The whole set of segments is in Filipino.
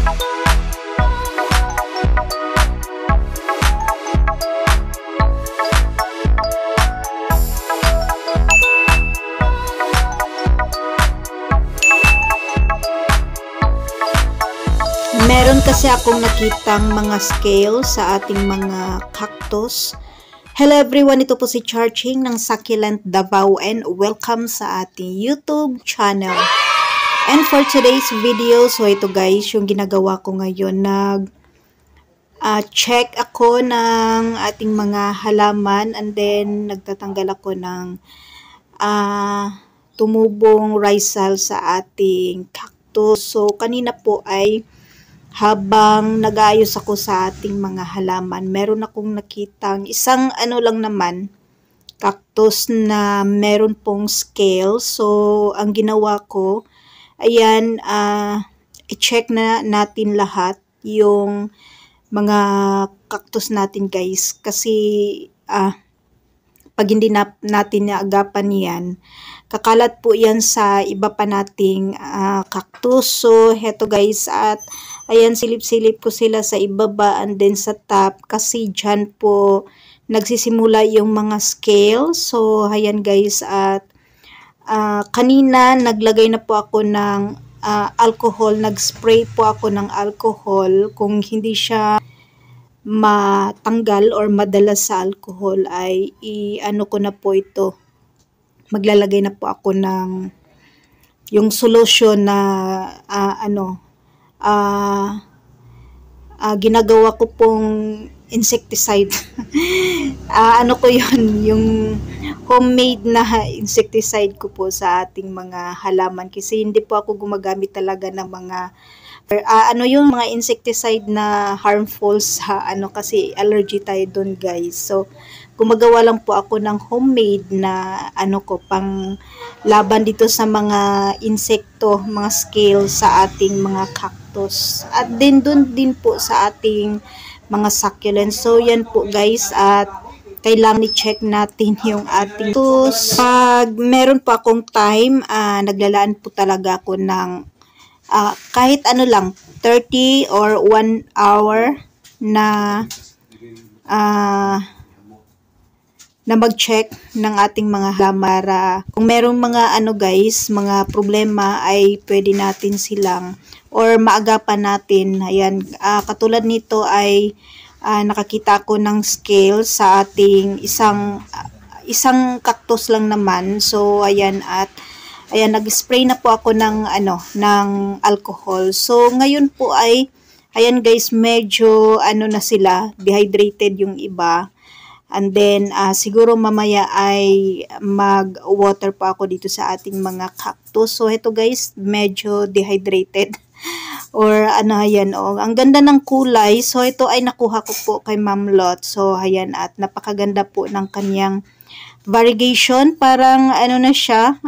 Meron kasi akong nakitang mga scale sa ating mga cactus. Hello everyone, ito po si Charching ng Succulent Davao and welcome sa ating YouTube channel. And for today's video, so ito guys, yung ginagawa ko ngayon, check ako ng ating mga halaman and then nagtatanggal ako ng tumubong rhizal sa ating cactus. So kanina po ay habang nag-aayos ako sa ating mga halaman, meron akong nakitang isang lang naman, cactus na meron pong scale. So, ang ginawa ko, ayan, i-check na natin lahat yung mga cactus natin guys. Kasi, pag hindi natin naagapan yan, kakalat po yan sa iba pa nating cactus. So, heto guys, at ayan, silip-silip ko sila sa ibaba and then sa top kasi dyan po nagsisimula yung mga scale. So, ayan guys, at kanina naglagay na po ako ng alcohol, nag-spray po ako ng alcohol. Kung hindi siya matanggal or madala sa alcohol ay i-ano ko na po ito. Maglalagay na po ako ng yung solution na ginagawa ko pong insecticide. Ano ko yun, yung homemade na insecticide ko po sa ating mga halaman kasi hindi po ako gumagamit talaga ng mga yung mga insecticide na harmful sa kasi allergy tayo doon guys. So gumagawa lang po ako ng homemade na pang laban dito sa mga insekto, mga scale sa ating mga cactus. At din doon din po sa ating mga succulents. So yan po guys, at kailangan i-check natin yung ating cactus. Pag meron pa akong time, naglalaan po talaga ako ng kahit lang 30 or 1 hour na mag-check ng ating mga halaman. Kung merong mga guys, mga problema ay pwede natin silang or maagapan natin. Ayan, katulad nito ay nakakita ko ng scale sa ating isang cactus lang naman. So ayan, at ayan, nag-spray na po ako ng ng alcohol. So ngayon po ay ayan guys, medyo na sila, dehydrated yung iba. And then, siguro mamaya ay mag-water pa ako dito sa ating mga cactus. So, ito guys, medyo dehydrated. Or ayan, ang ganda ng kulay. So, ito ay nakuha ko po kay Ma'am Lot. So, ayan, at napakaganda po ng kanyang variegation. Parang, na siya,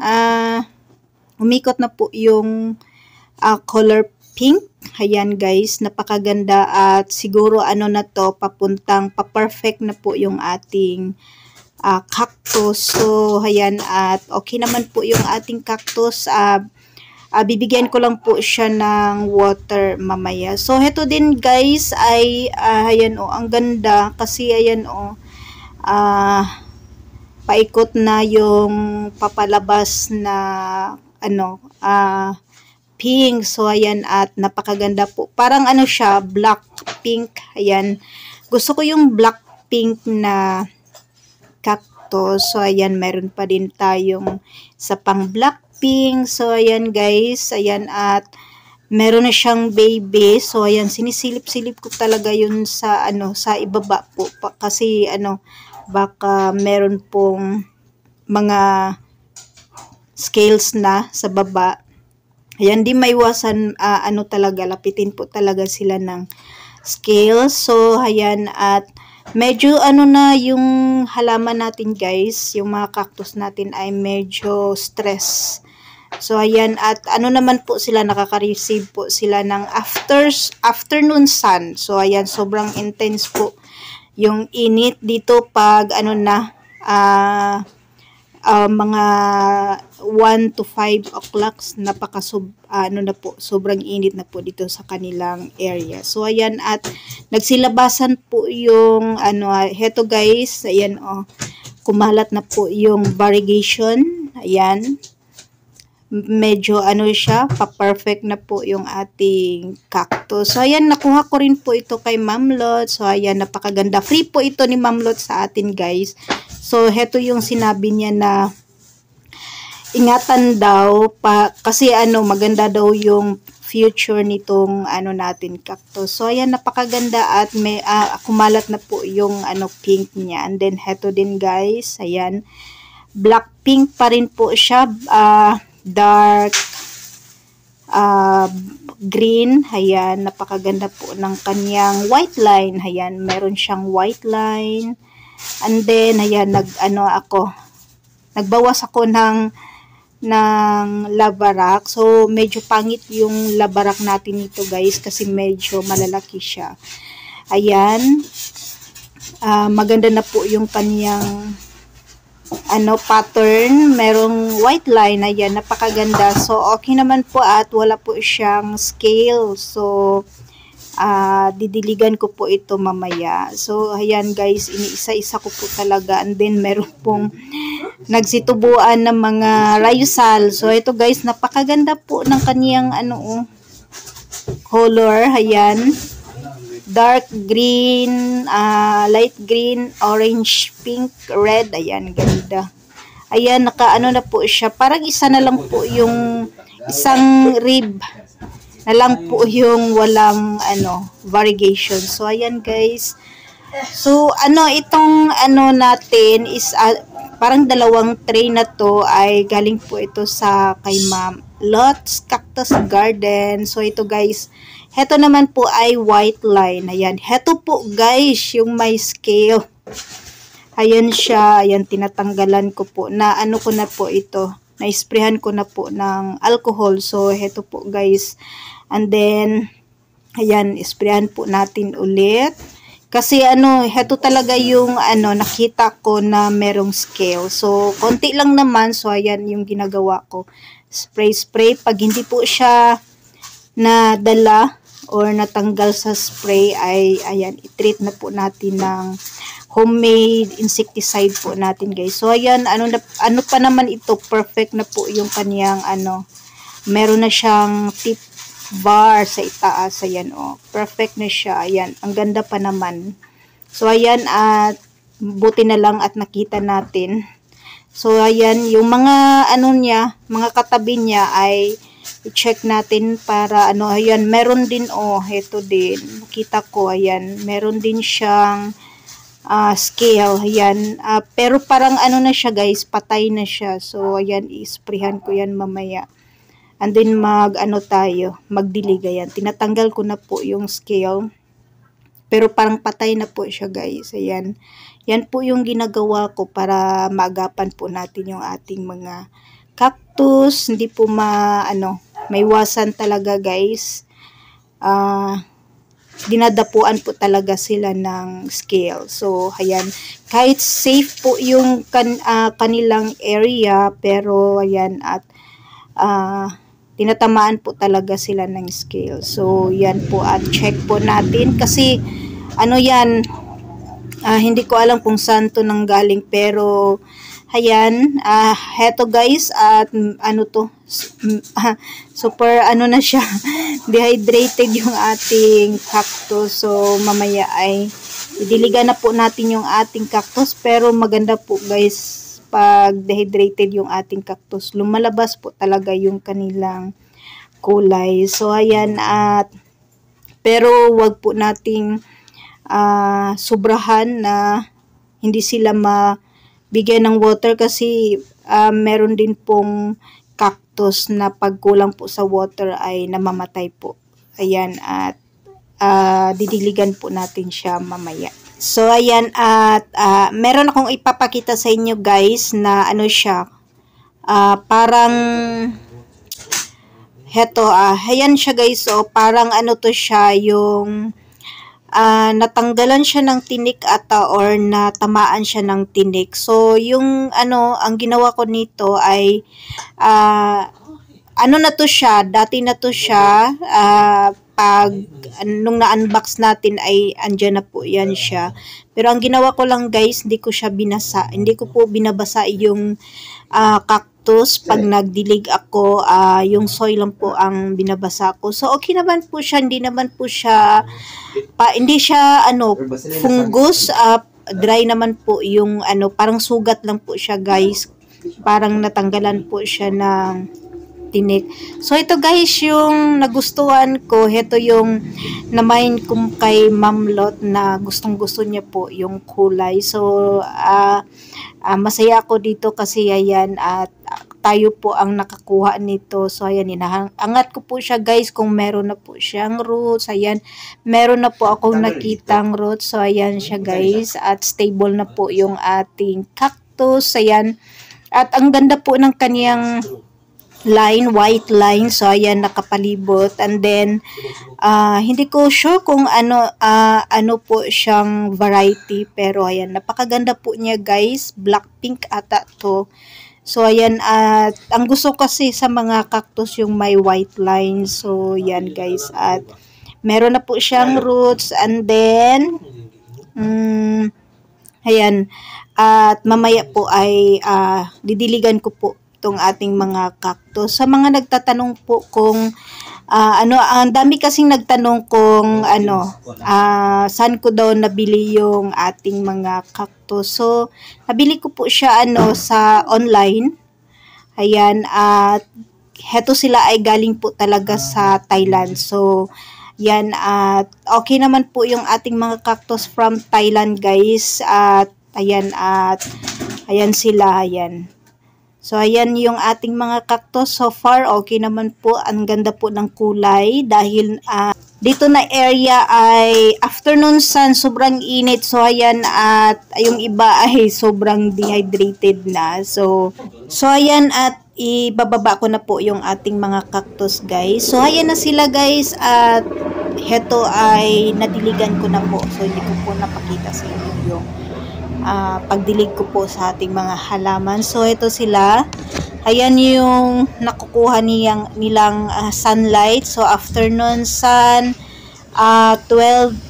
umikot na po yung color pink. Ayan guys, napakaganda at siguro na to, pa-perfect na po yung ating cactus. So, ayan, at okay naman po yung ating cactus. Bibigyan ko lang po siya ng water mamaya. So, heto din guys ay, ayan ang ganda kasi ayan paikot na yung papalabas na pink. So, ayan, at napakaganda po. Parang siya, black pink. Ayan. Gusto ko yung black pink na cactus. So, ayan, meron pa din tayong sa pang black pink. So, ayan guys. Ayan, at meron na siyang baby. So, ayan, sinisilip-silip ko talaga yun sa, sa ibaba po. Kasi, baka meron pong mga scales na sa baba. Ayan, di maiwasan, talaga, lapitin po talaga sila ng scales. So, ayan, at medyo na yung halaman natin guys, yung mga cactus natin ay medyo stress. So, ayan, at naman po sila, nakaka-receive po sila ng afternoon sun. So, ayan, sobrang intense po yung init dito pag mga 1 to 5 o'clock, sobrang init na po dito sa kanilang area. So ayan, at nagsilabasan po yung heto guys, ayan kumalat na po yung variegation. Ayan, medyo siya, pa-perfect na po yung ating cactus. So ayan, nakuha ko rin po ito kay Ma'am Lot. So ayan, napakaganda. Free po ito ni Ma'am Lot sa atin guys. So heto yung sinabi niya na ingatan daw kasi maganda daw yung future nitong natin cactus. So ayan, napakaganda at may kumalat na po yung pink niya. And then heto din guys, ayan, black pink pa rin po siya, dark green. Ayan, napakaganda po ng kanyang white line. Ayan, meron siyang white line. And then ayan, nagbawas ako ng labarak. So medyo pangit yung labarak natin nito guys kasi medyo malalaki siya. Ayan, maganda na po yung kanyang pattern, merong white line. Ayan, napakaganda. So okay naman po at wala po siyang scale. So didiligan ko po ito mamaya. So ayan guys, iniisa-isa ko po talaga. And then meron pong nagsitubuan ng mga rayusal. So ito guys, napakaganda po ng kaniyang color. Ayan, dark green, light green, orange, pink, red. Ayan, ganda. Ayan, na po siya. Parang isa na lang po yung isang rib na lang po yung walang variegation. So ayan guys. So itong natin is parang dalawang tray na to ay galing po ito sa kay Ma'am Lot's Cactus Garden. So ito guys, heto naman po ay white line. Ayan, heto po guys yung may scale. Ayan siya, ayan, tinatanggalan ko po na ko na po ito, na-sprayhan ko na po ng alcohol. So heto po guys, and then ayan, sprayhan po natin ulit. Kasi heto talaga yung nakita ko na merong scale. So konti lang naman. So ayan yung ginagawa ko. Spray. Pag hindi po siya nadala or natanggal sa spray ay ayan, i-treat na po natin ng homemade insecticide po natin guys. So ayan, ano pa naman ito, perfect na po yung kaniyang meron na siyang tip bar sa itaas. Ayan perfect na siya. Ayan, ang ganda pa naman. So ayan, at buti na lang at nakita natin. So ayan, yung mga niya, mga katabi niya ay i-check natin para ayan, meron din heto din, nakita ko. Ayan, meron din siyang scale. Ayan, pero parang na siya guys, patay na siya. So ayan, i-sprayhan ko yan mamaya. And then magdilig. Ayan, tinatanggal ko na po yung scale. Pero parang patay na po siya guys. Ayan, yan po yung ginagawa ko para maagapan po natin yung ating mga cactus. Hindi po maiwasan talaga guys. Dinadapuan po talaga sila ng scale. So ayan, kahit safe po yung kanilang area, pero ayan, at tinatamaan po talaga sila ng scale. So yan po, at check po natin kasi yan, hindi ko alam kung saan to nanggaling, pero ayan, heto guys, at super na siya, dehydrated yung ating cactus. So mamaya ay idiligan na po natin yung ating cactus. Pero maganda po guys, pag dehydrated yung ating cactus, lumalabas po talaga yung kanilang kulay. So ayan, pero wag po nating sobrahan na hindi sila mabigyan ng water kasi meron din pong cactus na pag kulang po sa water ay namamatay po. Ayan, at didiligan po natin siya mamaya. So ayan, at meron akong ipapakita sa inyo guys na siya, parang heto, ayan siya guys. So parang to siya, yung natanggalan siya ng tinik ata or natamaan siya ng tinik. So, yung ang ginawa ko nito ay ano na to siya, dati na to siya, pag nung na-unbox natin ay andyan na po yan siya. Pero ang ginawa ko lang guys, hindi ko siya binasa. Hindi ko po binabasa yung cactus pag nagdilig ako, yung soil lang po ang binabasa ko. So okay naman po siya, hindi naman po siya hindi siya fungus, dry naman po yung parang sugat lang po siya guys. Parang natanggalan po siya ng tinik. So ito guys yung nagustuhan ko, ito yung namain ko kay Ma'am Lot na gustong gusto niya po yung kulay. So masaya ako dito kasi ayan at tayo po ang nakakuha nito. So ayan, angat ko po siya guys kung meron na po siyang roots. Ayan, meron na po akong nakitang roots. So ayan siya guys at stable na po yung ating cactus. Ayan, at ang ganda po ng kaniyang line, white line. So ayan, nakapalibot. And then hindi ko sure kung ano po siyang variety, pero ayan, napakaganda po niya guys. Black pink ata to. So ayan, at ang gusto kasi sa mga cactus yung may white line. So yan guys, at meron na po siyang roots. And then ayan, at mamaya po ay didiligan ko po itong ating mga cactus. Sa mga nagtatanong po kung ang dami kasing nagtanong kung saan ko daw nabili yung ating mga cactus. So nabili ko po siya sa online. Ayan, at heto sila ay galing po talaga sa Thailand. So yan, at okay naman po yung ating mga cactus from Thailand guys. At ayan, sila, ayan. So, ayan yung ating mga cactus. So far, okay naman po. Ang ganda po ng kulay dahil dito na area ay afternoon sun, sobrang init. So, ayan, at yung iba ay sobrang dehydrated na. So ayan, at ibababa ko na po yung ating mga cactus guys. So, ayan na sila guys, at heto ay nadiligan ko na po. So, hindi ko po napakita sa inyo yung pagdilig ko po sa ating mga halaman. So ito sila, ayan yung nakukuha nilang sunlight. So afternoon sun, 12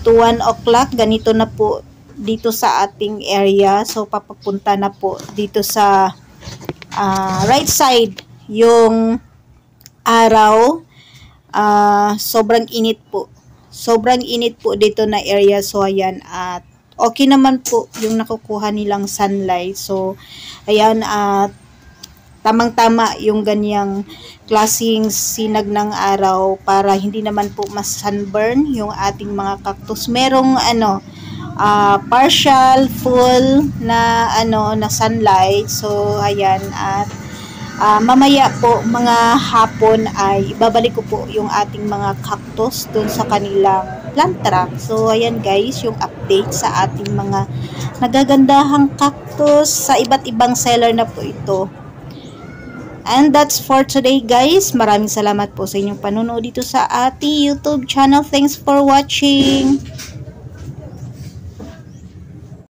to 1 o'clock, ganito na po dito sa ating area. So papapunta na po dito sa right side yung araw. Sobrang init po, dito na area. So ayan, at okay naman po yung nakukuha nilang sunlight. So, ayan, at tamang-tama yung ganyang klaseng sinag ng araw para hindi naman po mas sunburn yung ating mga cactus. Merong partial, full na na sunlight. So, ayan, at mamaya po mga hapon ay ibabalik ko po yung ating mga cactus dun sa kanilang plant rack. So ayan guys, yung update sa ating mga nagagandahang cactus. Sa iba't ibang seller na po ito. And that's for today guys. Maraming salamat po sa inyong panunood dito sa ating YouTube channel. Thanks for watching.